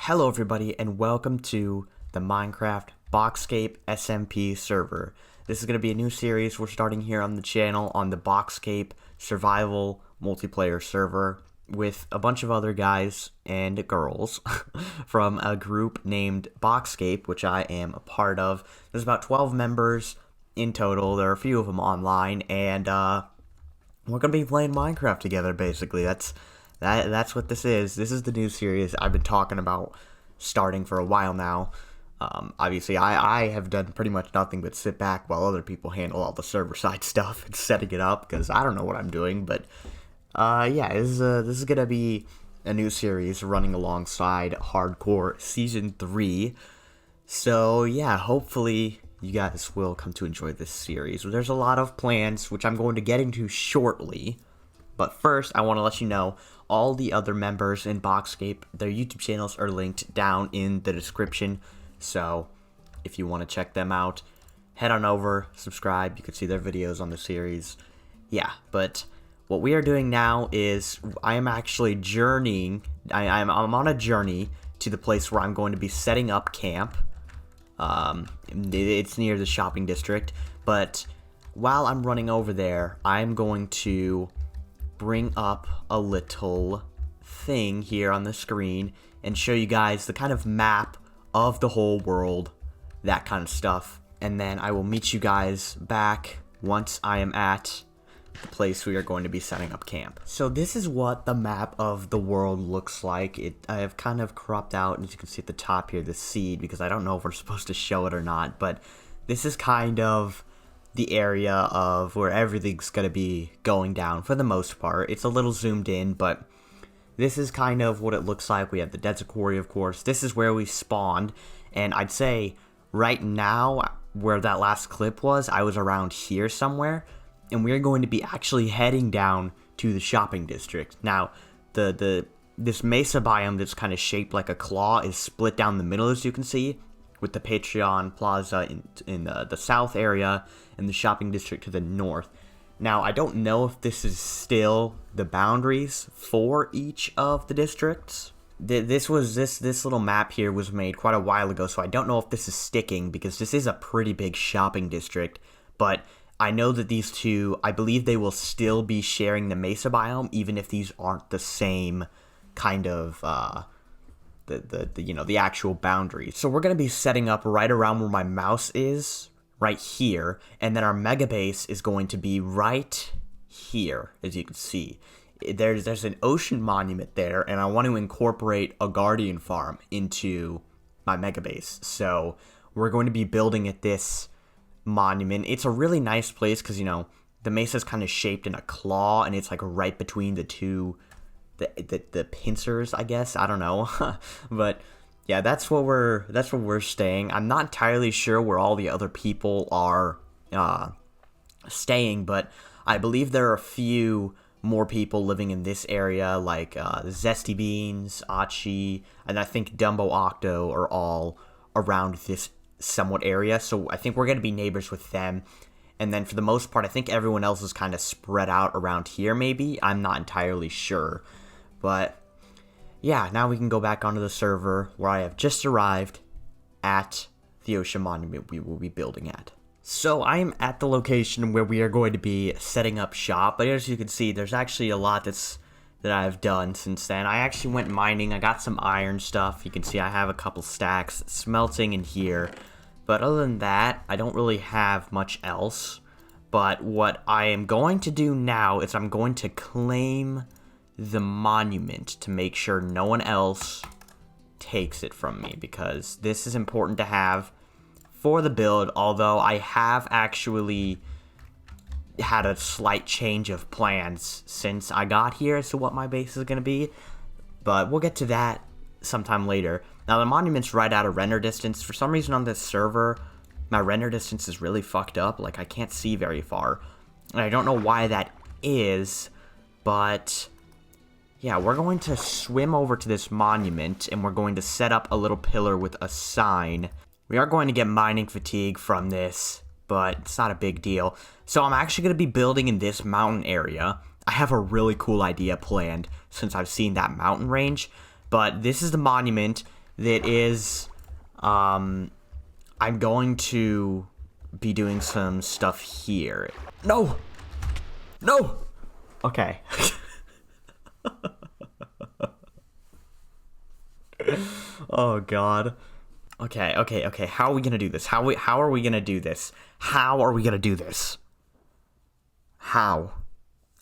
Hello everybody and welcome to the Minecraft Boxscape SMP server. This is going to be a new series we're starting here on the channel on the Boxscape survival multiplayer server with a bunch of other guys and girls from a group named Boxscape, which I am a part of. There's about 12 members in total. There are a few of them online, and we're going to be playing Minecraft together basically. That's what this is. This is the new series I've been talking about starting for a while now. Obviously, I have done pretty much nothing but sit back while other people handle all the server side stuff and setting it up, because I don't know what I'm doing. But yeah, this is gonna be a new series running alongside Hardcore Season 3. So yeah, hopefully you guys will come to enjoy this series. There's a lot of plans, which I'm going to get into shortly. But first, I want to let you know all the other members in Boxscape, their YouTube channels are linked down in the description. So if you want to check them out, head on over, subscribe. You can see their videos on the series. Yeah, but what we are doing now is I am actually journeying. I'm on a journey to the place where I'm going to be setting up camp. It's near the shopping district. But while I'm running over there, I'm going to bring up a little thing here on the screen and show you guys the kind of map of the whole world, that kind of stuff. And then I will meet you guys back once I am at the place we are going to be setting up camp. So this is what the map of the world looks like. I have kind of cropped out, as you can see at the top here, the seed, because I don't know if we're supposed to show it or not, but this is kind of the area of where everything's going to be going down for the most part. It's a little zoomed in, but this is kind of what it looks like. We have the desert quarry, of course. This is where we spawned, and I'd say right now, where that last clip was, I was around here somewhere, and we're going to be actually heading down to the shopping district. Now, this mesa biome that's kind of shaped like a claw is split down the middle, as you can see, with the Patreon Plaza in the south area and the shopping district to the north. Now, I don't know if this is still the boundaries for each of the districts. This little map here was made quite a while ago, so I don't know if this is sticking, because this is a pretty big shopping district. But I know that these two, I believe they will still be sharing the mesa biome, even if these aren't the same kind of the actual boundaries. So we're going to be setting up right around where my mouse is, right here, and then our mega base is going to be right here, as you can see. There's an ocean monument there, and I want to incorporate a guardian farm into my mega base. So we're going to be building at this monument. It's a really nice place because, you know, the mesa is kind of shaped in a claw, and it's like right between the two the pincers, I guess. I don't know. But yeah, that's where we're staying. I'm not entirely sure where all the other people are staying, but I believe there are a few more people living in this area, like Zesty Beans, Achieae, and I think Dumbo Octo are all around this somewhat area. So I think we're going to be neighbors with them. And then for the most part, I think everyone else is kind of spread out around here, maybe. I'm not entirely sure. But yeah, now we can go back onto the server where I have just arrived at the ocean monument we will be building at. So I am at the location where we are going to be setting up shop. But as you can see, there's actually a lot that I've done since then. I actually went mining. I got some iron stuff. You can see I have a couple stacks smelting in here. But other than that, I don't really have much else. But what I am going to do now is I'm going to claim the monument to make sure no one else takes it from me, because this is important to have for the build, although I have actually had a slight change of plans since I got here as to what my base is going to be, but we'll get to that sometime later. Now, the monument's right out of render distance. For some reason on this server, my render distance is really fucked up. Like, I can't see very far, and I don't know why that is, but yeah, we're going to swim over to this monument, and we're going to set up a little pillar with a sign. We are going to get mining fatigue from this, but it's not a big deal. So I'm actually going to be building in this mountain area. I have a really cool idea planned since I've seen that mountain range, but this is the monument. that is, I'm going to be doing some stuff here. No! No! Okay. Oh, God. Okay. How are we gonna do this? How are we gonna do this? How are we gonna do this? How?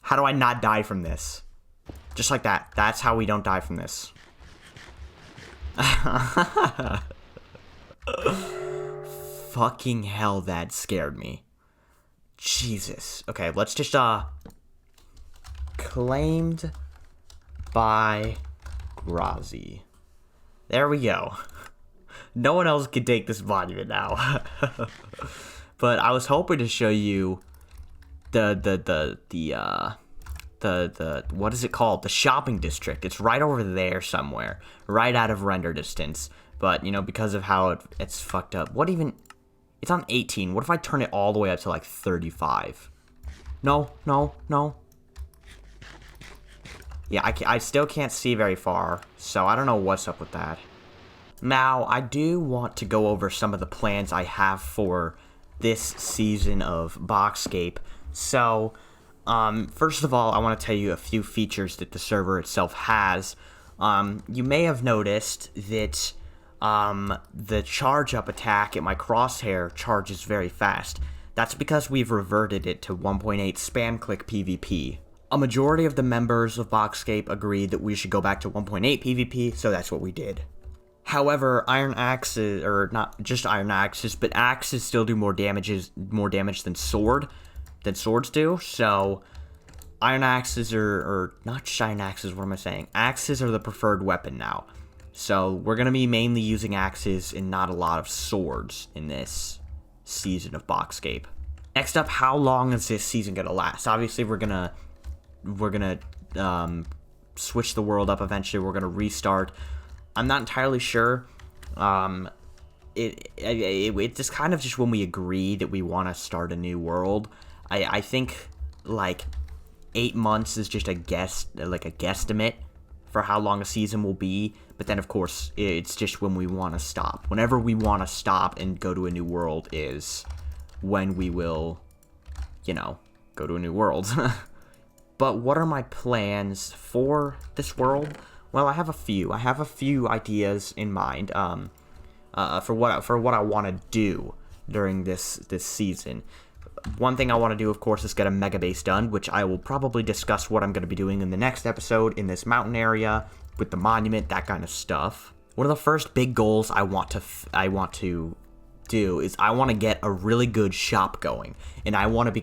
How do I not die from this? Just like that. That's how we don't die from this. Fucking hell, that scared me. Jesus. Okay, let's just, claimed by Grazzy. There we go. No one else can take this monument now. But I was hoping to show you the what is it called? The shopping district. It's right over there somewhere, right out of render distance. But, you know, because of how it's fucked up. What even? It's on 18. What if I turn it all the way up to, like, 35? No. Yeah, I still can't see very far, so I don't know what's up with that. Now, I do want to go over some of the plans I have for this season of Boxscape. So, first of all, I want to tell you a few features that the server itself has. You may have noticed that the charge-up attack at my crosshair charges very fast. That's because we've reverted it to 1.8 spam-click PvP. A majority of the members of Boxscape agreed that we should go back to 1.8 PvP, so that's what we did. However, iron axes, or not just iron axes, but axes still do more damage than swords do, so iron axes or not just iron axes, what am I saying? Axes are the preferred weapon now. So we're going to be mainly using axes and not a lot of swords in this season of Boxscape. Next up, how long is this season going to last? Obviously, we're going to switch the world up eventually. We're going to restart. I'm not entirely sure. It's just kind of just when we agree that we want to start a new world. I think like 8 months is just a guesstimate for how long a season will be. But then, of course, it's just when we want to stop. Whenever we want to stop and go to a new world is when we will, you know, go to a new world. But what are my plans for this world? Well, I have a few. I have a few ideas in mind for what I want to do during this season. One thing I want to do, of course, is get a mega base done, which I will probably discuss what I'm going to be doing in the next episode in this mountain area with the monument, that kind of stuff. One of the first big goals I want to do is I want to get a really good shop going, and a lot of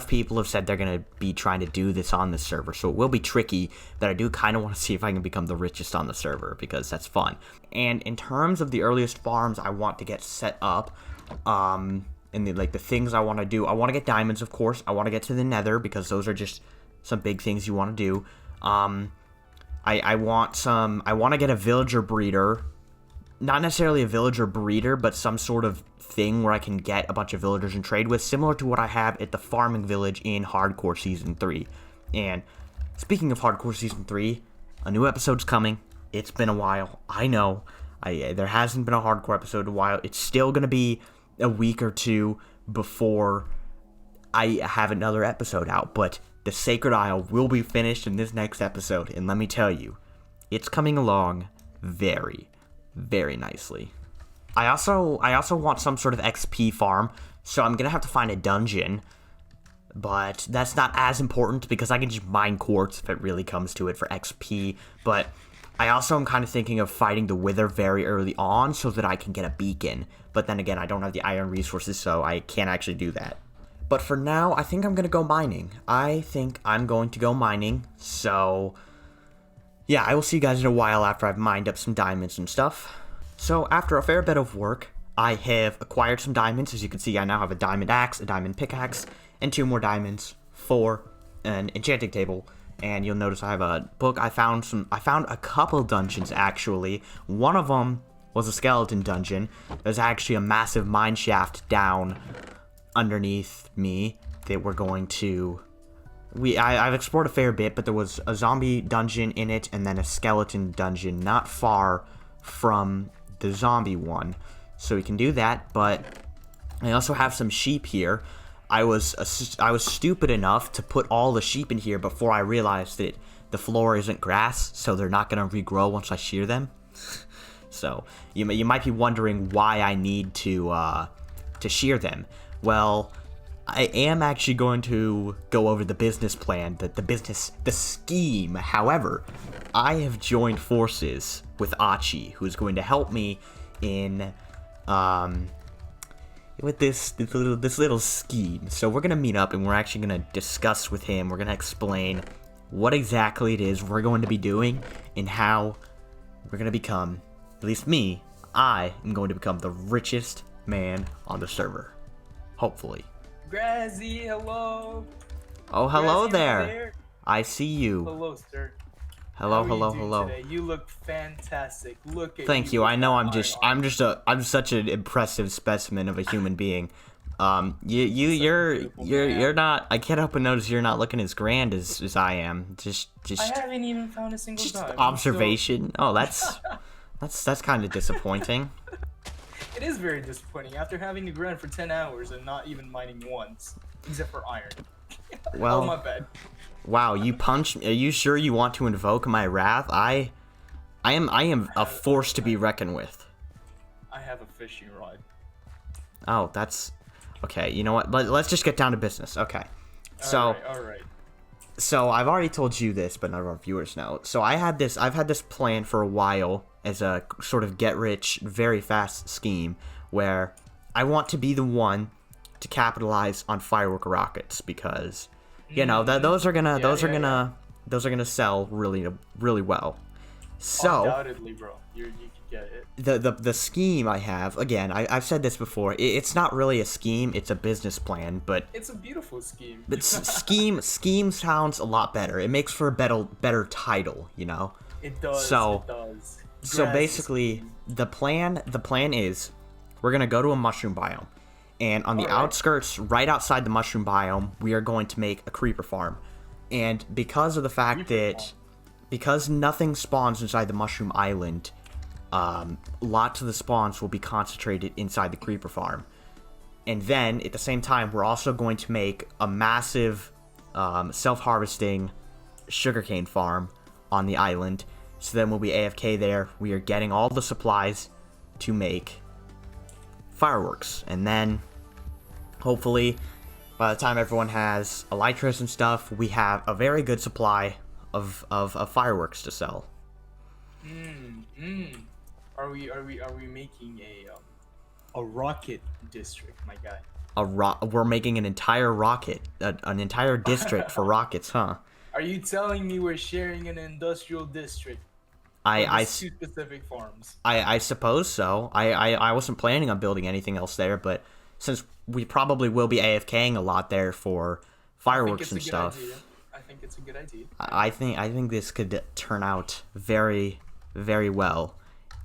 people have said they're going to be trying to do this on the server, so it will be tricky, but I do kind of want to see if I can become the richest on the server, because that's fun. And in terms of the earliest farms I want to get set up, and the things I want to do, I want to get diamonds, of course. I want to get to the nether, because those are just some big things you want to do. I want to get a villager breeder. Not necessarily a villager breeder, but some sort of thing where I can get a bunch of villagers and trade with, similar to what I have at the farming village in Hardcore Season 3. And speaking of Hardcore Season 3, a new episode's coming. It's been a while. I know. There hasn't been a Hardcore episode in a while. It's still going to be a week or two before I have another episode out, but the Sacred Isle will be finished in this next episode, and let me tell you, it's coming along very, very nicely. I also want some sort of XP farm, so I'm gonna have to find a dungeon, but that's not as important because I can just mine quartz if it really comes to it for XP, but I also am kind of thinking of fighting the Wither very early on so that I can get a beacon, but then again, I don't have the iron resources, so I can't actually do that. But for now, I think I'm gonna go mining. So yeah, I will see you guys in a while after I've mined up some diamonds and stuff. So after a fair bit of work, I have acquired some diamonds. As you can see, I now have a diamond axe, a diamond pickaxe, and 2 more diamonds for an enchanting table. And you'll notice I have a book. I found a couple dungeons, actually. One of them was a skeleton dungeon. There's actually a massive mine shaft down underneath me that we're going to I've explored a fair bit, but there was a zombie dungeon in it, and then a skeleton dungeon not far from the zombie one. So we can do that, but I also have some sheep here. I was stupid enough to put all the sheep in here before I realized that the floor isn't grass, so they're not going to regrow once I shear them. So you might be wondering why I need to shear them. Well, I am actually going to go over the business plan, the scheme. However, I have joined forces with Achieae, who's going to help me in with this little scheme. So we're gonna meet up and we're actually gonna discuss with him. We're gonna explain what exactly it is we're going to be doing and how we're gonna become, at least me, I am going to become the richest man on the server. Hopefully. Grazzy, hello. Oh, hello Grazzy, there. I see you. Hello, sir. Hello, How are hello, you doing hello. today? You look fantastic. Look at Thank you. with I know that I'm such an impressive specimen of a human being. You're not. I can't help but notice you're not looking as grand as I am. Just I haven't even found a single time. observation. Oh, that's kind of disappointing. It is very disappointing after having to grind for 10 hours and not even mining once, except for iron. Well, oh, my bad. Wow, you punched me. Are you sure you want to invoke my wrath? I am a force to be reckoned with. I have a fishing rod. Oh, that's okay. You know what? Let's just get down to business. Okay. So, all right. So I've already told you this, but none of our viewers know. So I've had this plan for a while as a sort of get rich very fast scheme where I want to be the one to capitalize on firework rockets because you know those are gonna sell really well. So undoubtedly, bro, you can get it. The scheme I have, again, I've said this before, it's not really a scheme, it's a business plan, but it's a beautiful scheme. But scheme sounds a lot better. It makes for a better title, you know. It does. So it does. so basically, the plan is we're gonna go to a mushroom biome, and on the outskirts, right outside the mushroom biome, we are going to make a creeper farm, and because of the fact because nothing spawns inside the mushroom island, lots of the spawns will be concentrated inside the creeper farm. And then, at the same time, we're also going to make a massive self-harvesting sugarcane farm on the island. So then we'll be AFK there. We are getting all the supplies to make fireworks. And then, hopefully, by the time everyone has elytras and stuff, we have a very good supply of fireworks to sell. Are we making a rocket district, my guy? We're making an entire rocket, an entire district for rockets, huh? Are you telling me we're sharing an industrial district? Two specific farms. I suppose so. I wasn't planning on building anything else there, but since we probably will be AFKing a lot there for fireworks and stuff, I think it's a good idea. I think this could turn out very, very well,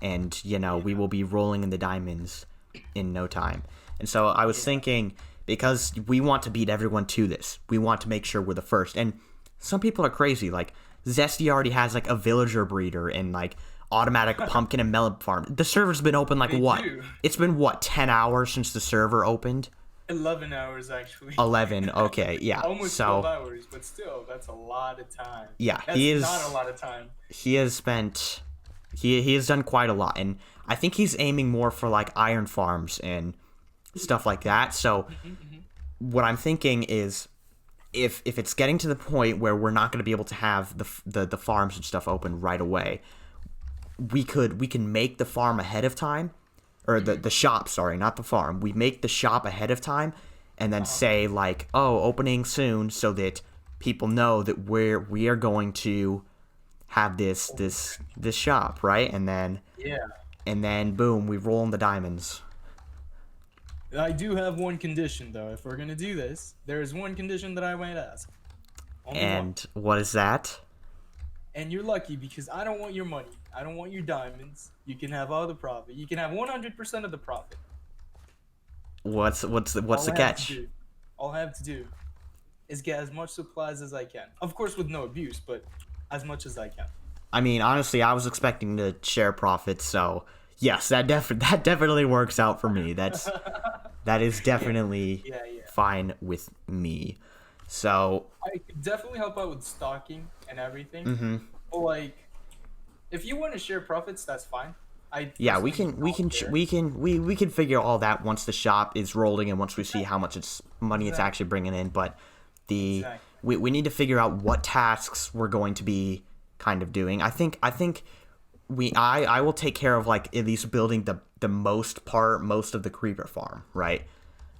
and you know we will be rolling in the diamonds in no time. And so I was thinking, because we want to beat everyone to this, we want to make sure we're the first. And some people are crazy, like Zesty already has like a villager breeder and like automatic pumpkin and melon farm. The server's been open like what? It's been what, 10 hours since the server opened? 11 hours actually. 11, okay, yeah. Almost 12 hours, but still, that's a lot of time. Yeah, that's not a lot of time. He has spent, he has done quite a lot, and I think he's aiming more for like iron farms and stuff like that. So what I'm thinking is, if it's getting to the point where we're not going to be able to have the farms and stuff open right away, we can make the farm ahead of time, or the shop, sorry, not the farm. We make the shop ahead of time, and then say like, oh, opening soon, so that people know that we are going to have this shop, right? And then boom, we roll in the diamonds. I do have one condition, though. If we're gonna do this, there is one condition that I might ask. And what is that? And you're lucky, because I don't want your money. I don't want your diamonds. You can have all the profit. You can have 100% of the profit. What's the catch? All I have to do is get as much supplies as I can. Of course, with no abuse, but as much as I can. I mean, honestly, I was expecting to share profits, so yes, that definitely works out for me. That is definitely Yeah, yeah. fine with me. So, I could definitely help out with stocking and everything. mm-hmm. But like, if you want to share profits, that's fine. I Yeah, we personally can we don't can care. we can figure all that once the shop is rolling and once we see how much money it's Exactly. actually bringing in. But Exactly. we need to figure out what tasks we're going to be kind of doing. I think I will take care of like at least building the most of the creeper farm, right?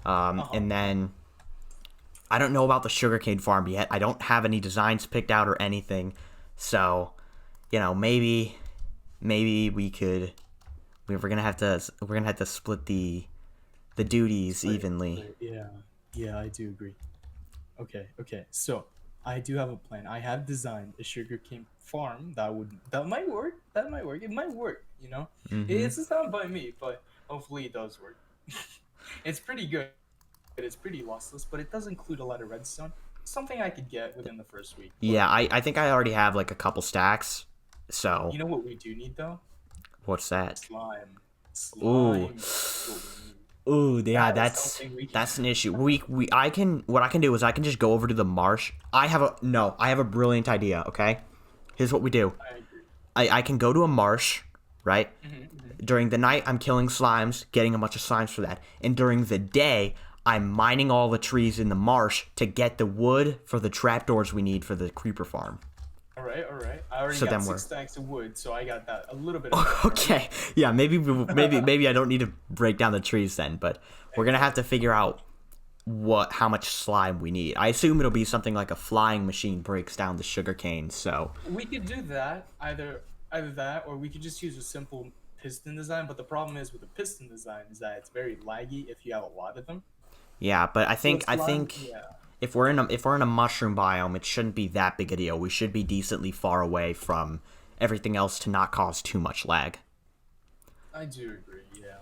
And then I don't know about the sugarcane farm yet. I don't have any designs picked out or anything, so maybe we're gonna have to split the duties evenly. Yeah, yeah, I do agree. Okay, okay. So I do have a plan. I have designed a sugarcane farm that might work. That might work. It might work. Mm-hmm. It's not by me, but hopefully it does work. It's pretty good. It's pretty lossless, but it does include a lot of redstone. Something I could get within the first week. But Yeah, I think I already have like a couple stacks. So you know what we do need though? what's that? Slime. Ooh. Slime is what we need. Ooh, yeah, That is that's something we can that's an issue. What I can do is I can just go over to the marsh. I have a brilliant idea, okay? Here's what we do. I agree. I can go to a marsh, right? Mm-hmm. During the night I'm killing slimes, getting a bunch of slimes for that. And during the day I'm mining all the trees in the marsh to get the wood for the trapdoors we need for the creeper farm. All right, all right. I already So got then 6 we're stacks of wood, so I got that a little bit of that, right? okay. Yeah, maybe I don't need to break down the trees then, but we're gonna have to figure out how much slime we need. I assume it'll be something like a flying machine breaks down the sugar cane. So We could do that, either that, or we could just use a simple piston design. But the problem is with the piston design is that it's very laggy if you have a lot of them. yeah, but I So think it's yeah, if we're in a mushroom biome, it shouldn't be that big a deal. We should be decently far away from everything else to not cause too much lag. I do agree. Yeah.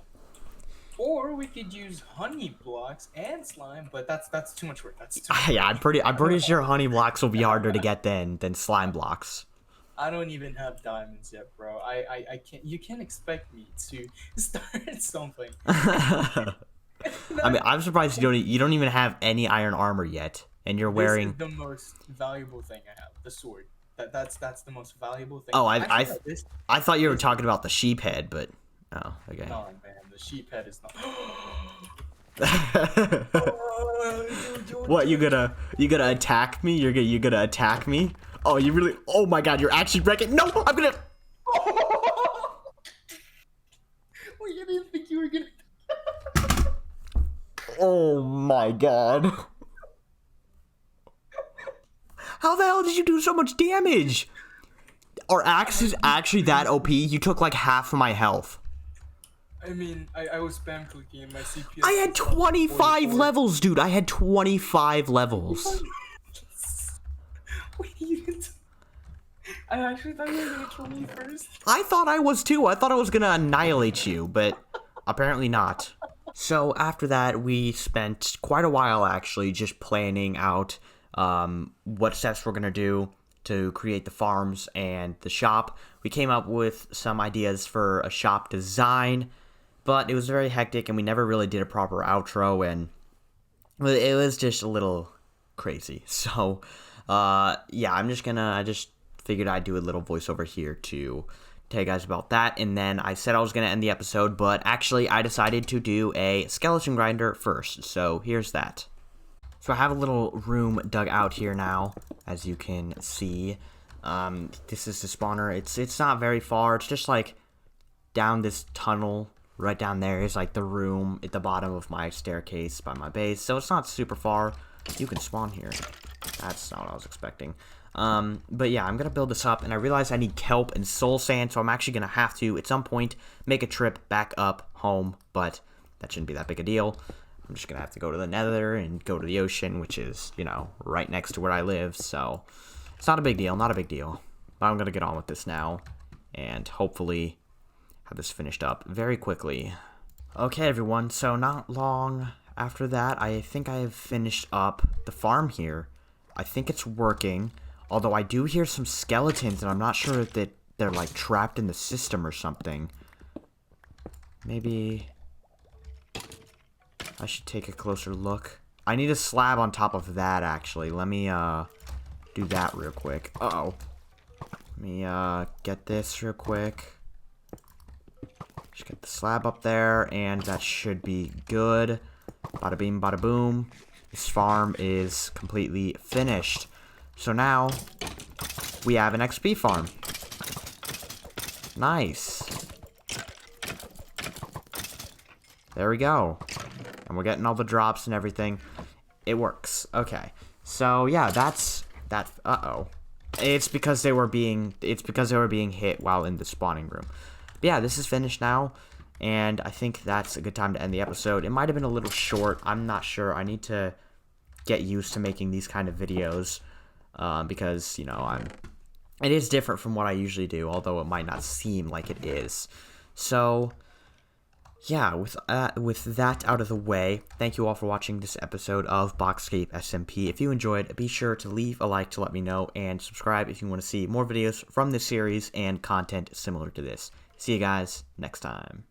Or we could use honey blocks and slime, but that's too much work. That's too much Yeah, work. I'm pretty sure honey blocks will be harder to get than slime blocks. I don't even have diamonds yet, bro. I can't. You can't expect me to start something. I mean, I'm surprised you don't even have any iron armor yet, and you're This wearing. is the most valuable thing I have. The sword. That's the most valuable thing. Oh, Actually, no, this. I thought you were talking about the sheep head, but oh, okay. No, man, the sheep head is not. What, you gonna attack me? You gonna attack me? Oh, you really? Oh my God, you're actually breaking. No, I'm gonna. Wait, I didn't think you were gonna. Oh my God. How the hell did you do so much damage? Our axe is actually that OP. You took like half of my health. I mean, I was spam clicking and my CPS. I had 25 levels, dude. I had 25 levels. Wait, you didn't. I actually thought you were gonna kill me first. I thought I was too. I thought I was gonna annihilate you, but apparently not. So after that, we spent quite a while actually just planning out what steps we're gonna do to create the farms and the shop. We came up with some ideas for a shop design, but it was very hectic and we never really did a proper outro, and it was just a little crazy. So yeah, I just figured I'd do a little voiceover here to tell you guys about that, and then I said I was gonna end the episode, but actually I decided to do a skeleton grinder first, so here's that. So I have a little room dug out here now, as you can see. This is the spawner. It's not very far. It's just like down this tunnel. Right down there is like the room at the bottom of my staircase by my base. So it's not super far. You can spawn here. That's not what I was expecting. But yeah, I'm gonna build this up, and I realize I need kelp and soul sand, so I'm actually gonna have to at some point make a trip back up home. But that shouldn't be that big a deal. I'm just gonna have to go to the nether and go to the ocean, which is, right next to where I live, so it's not a big deal, not a big deal. But I'm gonna get on with this now, and hopefully have this finished up very quickly. Okay, everyone, so not long after that, I think I have finished up the farm here. I think it's working. Although I do hear some skeletons, and I'm not sure that they're, like, trapped in the system or something. Maybe I should take a closer look. I need a slab on top of that, actually. Let me, do that real quick. Uh-oh. Let me, get this real quick. Just get the slab up there, and that should be good. Bada bing, bada boom. This farm is completely finished. So now, we have an XP farm. Nice. There we go. And we're getting all the drops and everything. It works. Okay. So, yeah, that's that. Uh-oh. It's because they were being hit while in the spawning room. But yeah, this is finished now. And I think that's a good time to end the episode. It might have been a little short. I'm not sure. I need to get used to making these kind of videos. Because, you know, it is different from what I usually do, although it might not seem like it is. So, yeah, with that out of the way, thank you all for watching this episode of Boxscape SMP. If you enjoyed, be sure to leave a like to let me know, and subscribe if you want to see more videos from this series and content similar to this. See you guys next time.